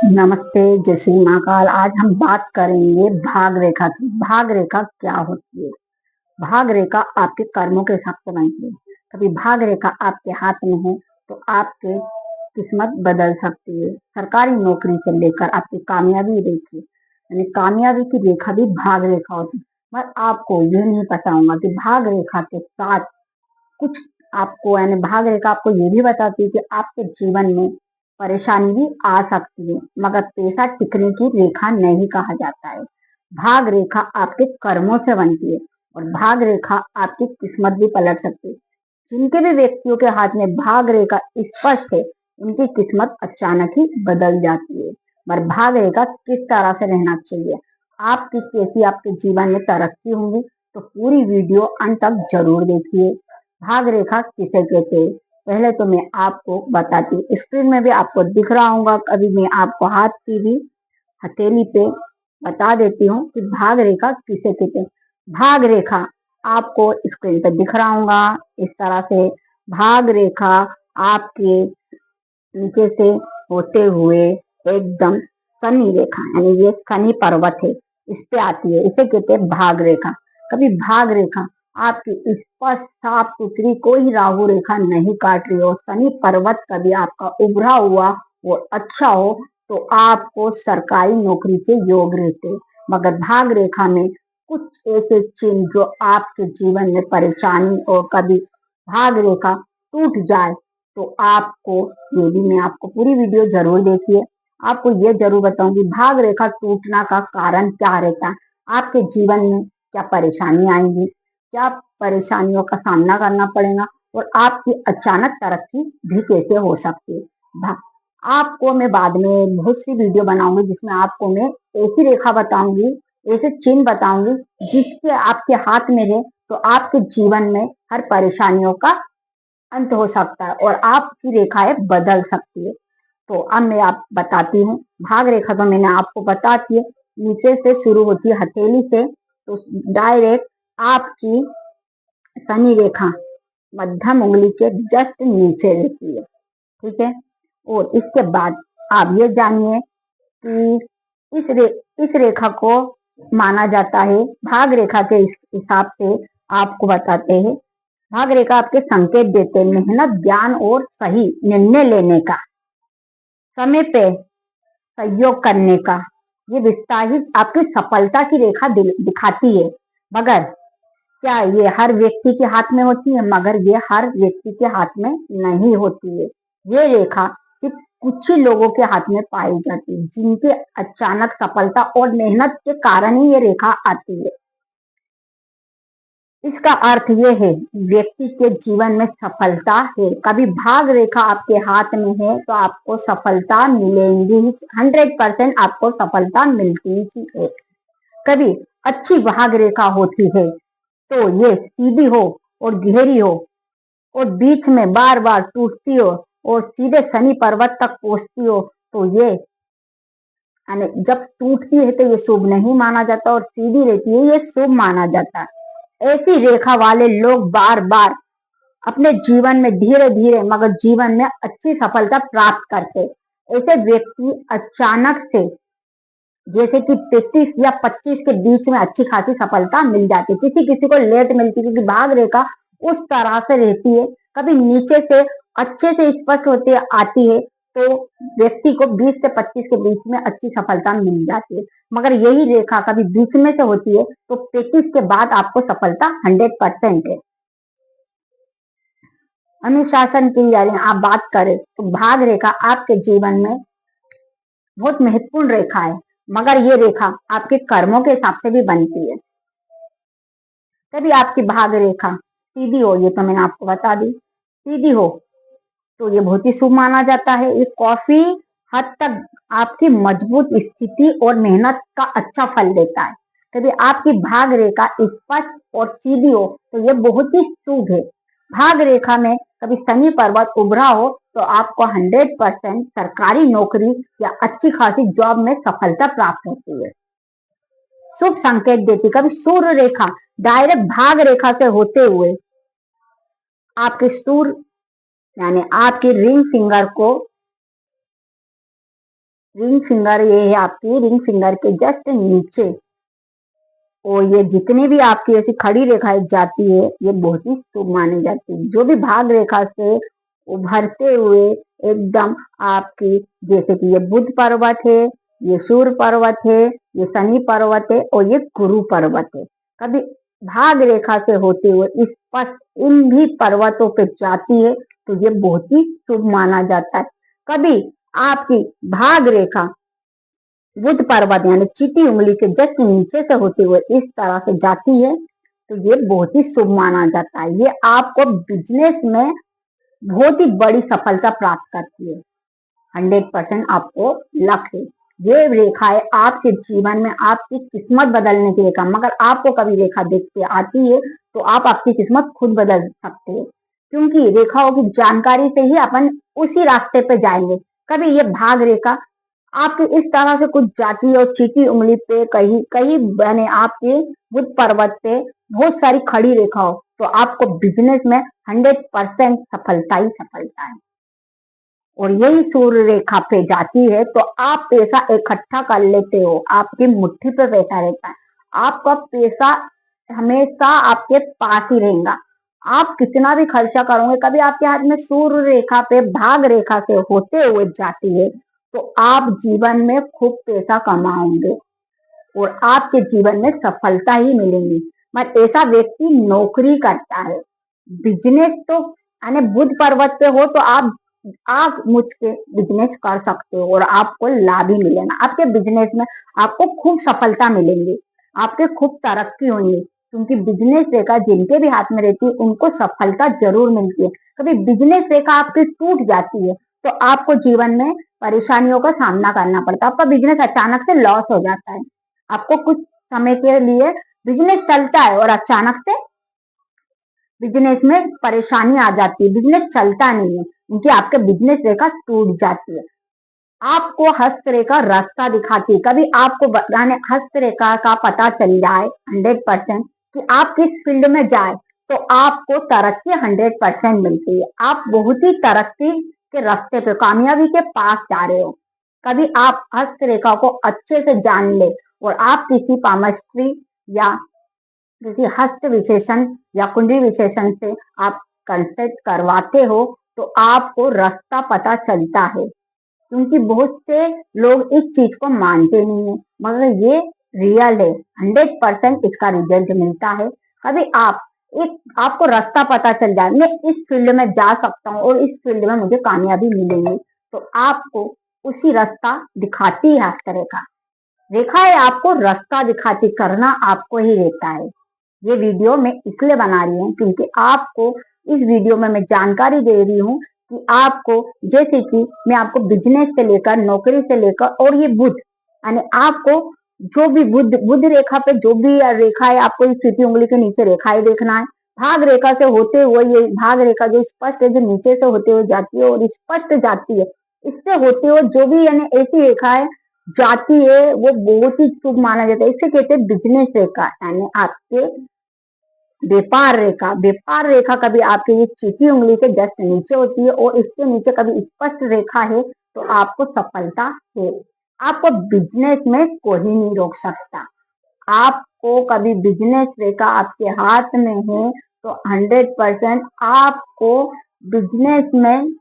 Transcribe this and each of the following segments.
नमस्ते, जय श्री महाकाल। आज हम बात करेंगे भाग रेखा की। भाग रेखा क्या होती है? भाग रेखा आपके कर्मों के हिसाब से बनती है। कभी भाग रेखा आपके हाथ में है तो आपकी किस्मत बदल सकती है। सरकारी नौकरी से लेकर आपकी कामयाबी रेखी, यानी कामयाबी की रेखा भी भाग रेखा होती है। पर आपको ये नहीं पता होगा कि भाग रेखा के साथ कुछ आपको, यानी भाग रेखा आपको ये भी बताती है कि आपके जीवन में परेशानी भी आ सकती है, मगर पैसा टिकने की रेखा नहीं कहा जाता है। भाग रेखा आपके कर्मों से बनती है और भाग रेखा आपकी किस्मत भी पलट सकती है। जिनके भी व्यक्तियों के हाथ में भाग रेखा स्पष्ट है, उनकी किस्मत अचानक ही बदल जाती है। पर भाग रेखा किस तरह से रहना चाहिए, आपकी कैसी आपके जीवन में तरक्की होंगी, तो पूरी वीडियो अंत तक जरूर देखिए। भाग रेखा किसे कहते हैं, पहले तो मैं आपको बताती हूँ। स्क्रीन में भी आपको दिख रहा होगा, अभी मैं आपको हाथ की भी हथेली पे बता देती हूँ कि भाग रेखा किसे कहते हैं। भाग रेखा आपको स्क्रीन पे दिख रहा होगा इस तरह से। भाग रेखा आपके नीचे से होते हुए एकदम शनि रेखा, यानी ये शनि पर्वत है, इस पे आती है, इसे कहते हैं भाग रेखा। कभी भाग रेखा आपकी स्पष्ट साफ सुथरी कोई राहु रेखा नहीं काट रही हो, शनि पर्वत कभी आपका उभरा हुआ वो अच्छा हो, तो आपको सरकारी नौकरी के योग रहते। मगर भाग रेखा में कुछ ऐसे चिन्ह जो आपके जीवन में परेशानी, और कभी भाग रेखा टूट जाए तो आपको, ये भी मैं आपको पूरी वीडियो जरूर देखिए। आपको ये जरूर बताऊंगी भाग रेखा टूटना का कारण क्या रहता है, आपके जीवन में क्या परेशानी आएंगी, क्या परेशानियों का सामना करना पड़ेगा, और आपकी अचानक तरक्की भी कैसे हो सकती है। आपको मैं बाद में बहुत सी वीडियो बनाऊंगी जिसमें आपको मैं ऐसी रेखा बताऊंगी, ऐसे चिन्ह बताऊंगी जिससे आपके हाथ में है तो आपके जीवन में हर परेशानियों का अंत हो सकता है और आपकी रेखाएं बदल सकती है। तो अब मैं आप बताती हूँ। भाग रेखा तो मैंने आपको बताती है, नीचे से शुरू होती है हथेली से, तो डायरेक्ट आपकी शनि रेखा मध्यम उंगली के जस्ट नीचे रहती है, ठीक है। और इसके बाद आप ये जानिए कि इस रेखा को माना जाता है, भाग रेखा के हिसाब से आपको बताते हैं। भाग रेखा आपके संकेत देते हैं मेहनत, ज्ञान और सही निर्णय लेने का, समय पे सहयोग करने का। ये विस्तारित आपकी सफलता की रेखा दिखाती है। मगर क्या ये हर व्यक्ति के हाथ में होती है? मगर ये हर व्यक्ति के हाथ में नहीं होती है। ये रेखा सिर्फ कुछ ही लोगों के हाथ में पाई जाती है, जिनके अचानक सफलता और मेहनत के कारण ही ये रेखा आती है। इसका अर्थ ये है व्यक्ति के जीवन में सफलता है। कभी भाग रेखा आपके हाथ में है तो आपको सफलता मिलेगी, 100% आपको सफलता मिलती ही है। कभी अच्छी भाग रेखा होती है तो ये सीधी हो और गहरी हो और बीच में बार बार टूटती हो और सीधे शनि पर्वत तक पहुंचती हो, तो ये, यानी जब टूटती है तो ये शुभ नहीं माना जाता और सीधी रहती है ये शुभ माना जाता है। ऐसी रेखा वाले लोग बार बार अपने जीवन में धीरे धीरे मगर जीवन में अच्छी सफलता प्राप्त करते। ऐसे व्यक्ति अचानक से, जैसे कि 33 या 25 के बीच में अच्छी खासी सफलता मिल जाती है, किसी किसी को लेट मिलती है, क्योंकि भाग रेखा उस तरह से रहती है। कभी नीचे से अच्छे से स्पष्ट होती आती है तो व्यक्ति को 20 से 25 के बीच में अच्छी सफलता मिल जाती है। मगर यही रेखा कभी बीच में से होती है तो 33 के बाद आपको सफलता 100% है। अनुशासन की यानी आप बात करें तो भाग रेखा आपके जीवन में बहुत महत्वपूर्ण रेखा है, मगर ये रेखा आपके कर्मों के हिसाब से भी बनती है। कभी आपकी भाग रेखा सीधी हो, ये तो मैंने आपको बता दी, सीधी हो तो ये बहुत ही शुभ माना जाता है। ये काफी हद तक आपकी मजबूत स्थिति और मेहनत का अच्छा फल देता है। कभी आपकी भाग रेखा स्पष्ट और सीधी हो तो ये बहुत ही शुभ है। भाग रेखा में कभी शनि पर्वत उभरा हो तो आपको 100% सरकारी नौकरी या अच्छी खासी जॉब में सफलता प्राप्त होती है, शुभ संकेत देती। कभी सूर्य रेखा डायरेक्ट भाग रेखा से होते हुए आपके सूर्य, यानी आपके रिंग फिंगर को रिंग फिंगर, ये है आपकी रिंग फिंगर के जस्ट नीचे, और ये जितनी भी आपकी ऐसी खड़ी रेखाएं जाती है ये बहुत ही शुभ मानी जाती है। जो भी भाग रेखा से उभरते हुए एकदम आपकी, जैसे कि ये बुध पर्वत है, ये सूर्य पर्वत है, ये शनि पर्वत है और ये गुरु पर्वत है, कभी भाग रेखा से होते हुए स्पष्ट इन भी पर्वतों पे जाती है तो ये बहुत ही शुभ माना जाता है। कभी आपकी भाग रेखा बुध पर्वत यानी चीटी उंगली के जस्ट नीचे से होते हुए इस तरह से जाती है तो ये बहुत ही शुभ माना जाता है। ये आपको बिजनेस में बहुत ही बड़ी सफलता प्राप्त करती है। 100% आपको लक है। ये रेखाएं आपके जीवन में आपकी किस्मत बदलने की रेखा, मगर आपको कभी रेखा देख के आती है तो आप आपकी किस्मत खुद बदल सकते हो, क्योंकि रेखाओं की जानकारी से ही अपन उसी रास्ते पे जाएंगे। कभी ये भाग रेखा आपकी इस तरह से कुछ जाती है और चीटी उंगली पे कहीं कहीं बने आपके बुध पर्वत पे बहुत सारी खड़ी रेखा हो तो आपको बिजनेस में 100% सफलता ही सफलता है। और यही सूर्य रेखा पे जाती है तो आप पैसा इकट्ठा कर लेते हो, आपकी मुट्ठी पे पैसा रहता है, आपका पैसा हमेशा आपके पास ही रहेगा। आप कितना भी खर्चा करोगे, कभी आपके हाथ में सूर्य रेखा पे भाग रेखा से होते हुए जाती है तो आप जीवन में खूब पैसा कमाओगे और आपके जीवन में सफलता ही मिलेगी। पर ऐसा व्यक्ति नौकरी करता है, बिजनेस तो यानी बुध पर्वत पे हो तो आप मुझ के बिजनेस कर सकते हो और आपको लाभ ही मिलेगा। आपके बिजनेस में आपको खूब सफलता मिलेंगी, आपके खूब तरक्की होंगी, क्योंकि बिजनेस रेखा जिनके भी हाथ में रहती है उनको सफलता जरूर मिलती है। कभी बिजनेस रेखा आपकी टूट जाती है तो आपको जीवन में परेशानियों का सामना करना पड़ता है, आपका बिजनेस अचानक से लॉस हो जाता है, आपको कुछ समय के लिए बिजनेस चलता है और अचानक से बिजनेस में परेशानी आ जाती है, बिजनेस चलता नहीं है क्योंकि आपके बिजनेस रेखा टूट जाती है। आपको हस्तरेखा रास्ता दिखाती है, कभी आपको हस्तरेखा का पता चल जाए 100% कि आप किस फील्ड में जाए तो आपको तरक्की 100% मिलती है। आप बहुत ही तरक्की के रास्ते पे कामयाबी के पास जा रहे हो। कभी आप हस्तरेखा को अच्छे से जान ले और आप किसी पामस्ट्री या किसी हस्त विशेषण या कुंडली विशेषण से आप कंसल्ट करवाते हो तो आपको रास्ता पता चलता है, क्योंकि बहुत से लोग इस चीज को मानते नहीं है मगर ये रियल है। 100% इसका रिजल्ट मिलता है। कभी आपको रास्ता पता चल जाए मैं इस फील्ड में जा सकता हूँ और इस फील्ड में मुझे कामयाबी मिलेगी तो आपको उसी रास्ता दिखाती है हस्तरेखा। रेखाएं आपको रास्ता दिखाती, करना आपको ही रहता है। ये वीडियो मैं इसलिए बना रही हूँ क्योंकि आपको इस वीडियो में मैं जानकारी दे रही हूँ कि आपको, जैसे कि मैं आपको बिजनेस से लेकर नौकरी से लेकर और ये बुध यानी आपको जो भी बुध बुध रेखा पे जो भी रेखा है आपको इस चीटी उंगली के नीचे रेखाएं देखना है। भाग रेखा से होते हुए ये भाग रेखा जो स्पष्ट है जो नीचे से होते हुए जाती है और स्पष्ट जाती है, इससे होते हुए जो भी यानी ऐसी रेखाएं जाती है वो बहुत ही शुभ माना जाता है। इसे कहते हैं बिजनेस रेखा यानी आपके व्यापार रेखा। व्यापार रेखा कभी आपके ये चीटी उंगली के जस्ट नीचे होती है और इसके नीचे कभी स्पष्ट रेखा है तो आपको सफलता है। आपको बिजनेस में कोई नहीं रोक सकता। आपको कभी बिजनेस रेखा आपके हाथ में है तो 100% आपको बिजनेस में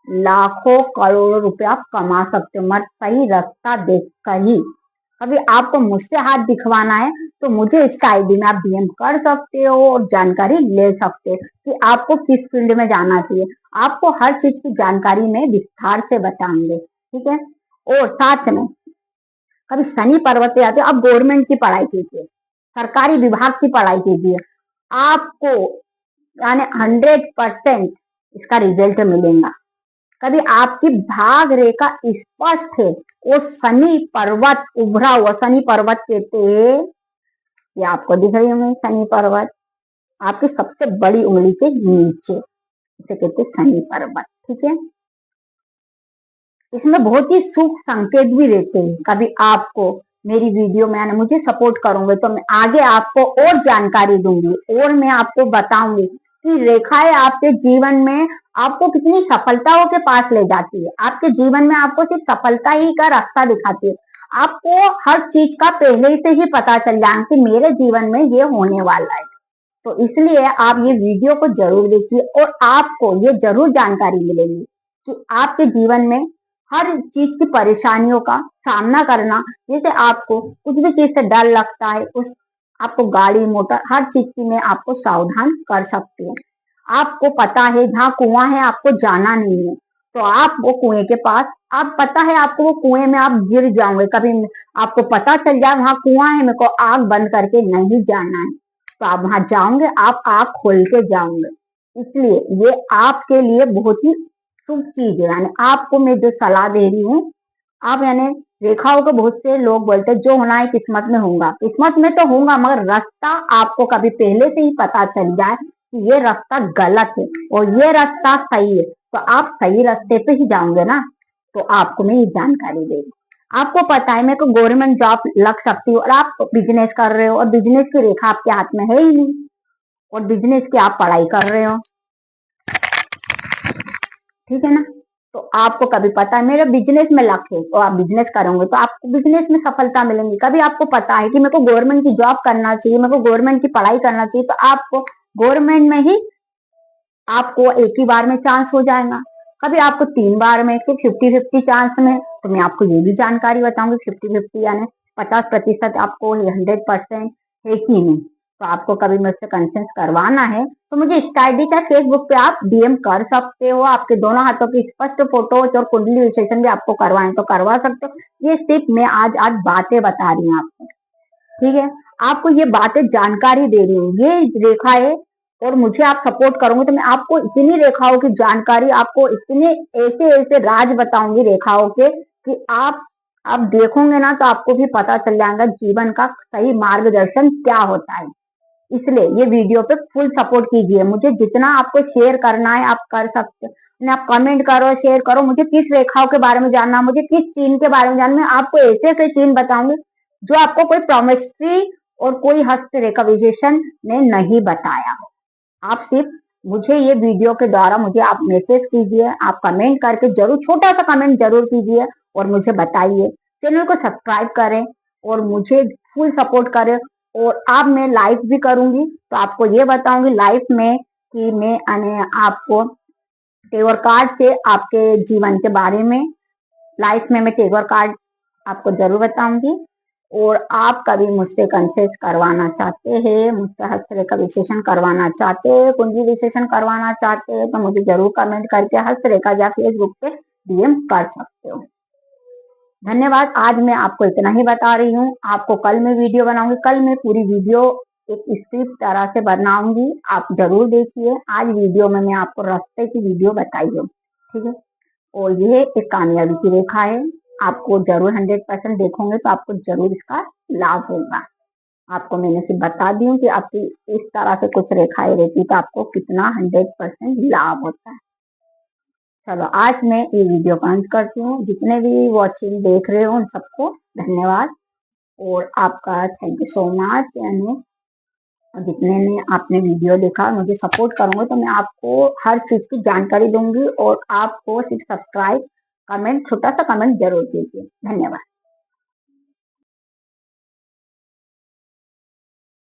लाखों करोड़ों रुपया कमा सकते हो, मत सही रास्ता देखकर ही। अभी आपको मुझसे हाथ दिखवाना है तो मुझे इसका आईडी में आप डीएम कर सकते हो और जानकारी ले सकते हो कि आपको किस फील्ड में जाना चाहिए। आपको हर चीज की जानकारी में विस्तार से बताएंगे, ठीक है। और साथ में कभी शनि पर्वत पे आते हो, आप गवर्नमेंट की पढ़ाई कीजिए, सरकारी विभाग की पढ़ाई कीजिए, आपको यानी 100% इसका रिजल्ट मिलेगा। कभी आपकी भाग रेखा स्पष्ट है और शनि पर्वत उभरा हुआ, शनि पर्वत कहते हैं, ये आपको दिख रही होंगे शनि पर्वत आपकी सबसे बड़ी उंगली के नीचे, इसे कहते हैं शनि पर्वत, ठीक है। इसमें बहुत ही शुभ संकेत भी रहते हैं। कभी आपको मेरी वीडियो में मुझे सपोर्ट करोगे तो मैं आगे आपको और जानकारी दूंगी और मैं आपको बताऊंगी कि रेखाएं आपके जीवन में आपको कितनी सफलताओं के पास ले जाती है। आपके जीवन में आपको सिर्फ सफलता ही का रास्ता दिखाती है। आपको हर चीज का पहले से ही पता चल जाए कि मेरे जीवन में ये होने वाला है। तो इसलिए आप ये वीडियो को जरूर देखिए और आपको ये जरूर जानकारी मिलेगी कि आपके जीवन में हर चीज की परेशानियों का सामना करना, जैसे आपको कुछ भी चीज से डर लगता है, उस आपको गाड़ी मोटर हर चीज की में आपको सावधान कर सकती है। आपको पता है जहाँ कुआं है आपको जाना नहीं है, तो आप वो कुएं के पास, आप पता है आपको वो कुएं में आप गिर जाओगे, कभी आपको पता चल जाए वहां कुआं है, मेरे को आग बंद करके नहीं जाना है, तो आप वहां जाओगे, आप आग खोल के जाओगे। इसलिए ये आपके लिए बहुत ही शुभ चीज है। यानी आपको मैं जो सलाह दे रही हूँ, आप यानी रेखाओं को बहुत से लोग बोलते हैं जो होना है किस्मत में होगा, किस्मत में तो होगा, मगर रास्ता आपको कभी पहले से ही पता चल जाए कि ये रास्ता गलत है और ये रास्ता सही है, तो आप सही रास्ते पे ही जाओगे ना। तो आपको मैं ये जानकारी दे रही, आपको पता है मेरे को गवर्नमेंट जॉब लग सकती है और आप बिजनेस कर रहे हो और बिजनेस की रेखा आपके हाथ में है ही नहीं, और बिजनेस की आप पढ़ाई कर रहे हो, ठीक है ना। तो आपको कभी पता है मेरा बिजनेस में लक है, तो आप बिजनेस करोगे तो आपको बिजनेस में सफलता मिलेगी। कभी आपको पता है कि मेरे को गवर्नमेंट की जॉब करना चाहिए, मेरे को गवर्नमेंट की पढ़ाई करना चाहिए, तो आपको गवर्नमेंट में ही आपको एक ही बार में चांस हो जाएगा। कभी आपको 3 बार में, कि 50-50 चांस में, तो मैं आपको ये भी जानकारी बताऊंगी 50-50 यानी 50% आपको 100% है कि नहीं। तो आपको कभी मुझसे कंसेंस करवाना है तो मुझे स्टडी का फेसबुक पे आप डीएम कर सकते हो। आपके दोनों हाथों की स्पष्ट फोटोज और कुंडली विश्लेषण भी आपको करवाएं तो करवा सकते हो। ये सिर्फ मैं आज आज बातें बता रही हूँ आपको, ठीक है। आपको ये बातें जानकारी दे रही हूँ, ये रेखा है और मुझे आप सपोर्ट करोगे तो मैं आपको इतनी रेखाओं की जानकारी, आपको इतने ऐसे ऐसे राज बताऊंगी रेखाओं के कि आप देखोगे ना तो आपको भी पता चल जाएगा जीवन का सही मार्गदर्शन क्या होता है। इसलिए ये वीडियो पे फुल सपोर्ट कीजिए, मुझे जितना आपको शेयर करना है आप कर सकते हो। आप कमेंट करो, शेयर करो, मुझे किस रेखाओं के बारे में जानना, मुझे किस चीन के बारे में जानना, मैं आपको ऐसे ऐसे चीन बताऊंगी जो आपको कोई प्रोमेस्ट्री और कोई हस्तरेखा विशेषण ने नहीं बताया हो। आप सिर्फ मुझे ये वीडियो के द्वारा मुझे आप मैसेज कीजिए, आप कमेंट करके जरूर, छोटा सा कमेंट जरूर कीजिए और मुझे बताइए। चैनल को सब्सक्राइब करें और मुझे फुल सपोर्ट करें। और आप मैं लाइव भी करूंगी तो आपको ये बताऊंगी लाइव में कि मैं आपको टेवर कार्ड से आपके जीवन के बारे में लाइफ में मैं टेवर कार्ड आपको जरूर बताऊंगी। और आप कभी मुझसे कंसल्ट करवाना चाहते हैं, मुझसे हस्तरेखा विशेषण करवाना चाहते हैं, कुंडली विशेषण करवाना चाहते हैं, तो मुझे जरूर कमेंट करके हस्तरेखा या फेसबुक पे डीएम कर सकते हो। धन्यवाद। आज मैं आपको इतना ही बता रही हूँ, आपको कल मैं वीडियो बनाऊंगी, कल मैं पूरी वीडियो एक स्क्रिप्ट तरह से बनाऊंगी, आप जरूर देखिए। आज वीडियो में मैं आपको रास्ते की वीडियो बताई हूँ, ठीक है। और ये एक कामयाबी की रेखा है, आपको जरूर 100% देखोगे तो आपको जरूर इसका लाभ होगा। आपको मैंने सिर्फ बता दी हूँ कि आपकी इस तरह से कुछ रेखाएं रहती तो आपको कितना 100% लाभ होता है। चलो आज मैं ये वीडियो बंद करती हूँ। जितने भी वॉचिंग देख रहे हो उन सबको धन्यवाद और आपका थैंक यू सो मच। यानी जितने ने आपने वीडियो देखा, मुझे सपोर्ट करोगे तो मैं आपको हर चीज की जानकारी दूंगी और आपको सिर्फ सब्सक्राइब, कमेंट, छोटा सा कमेंट जरूर कीजिए। धन्यवाद।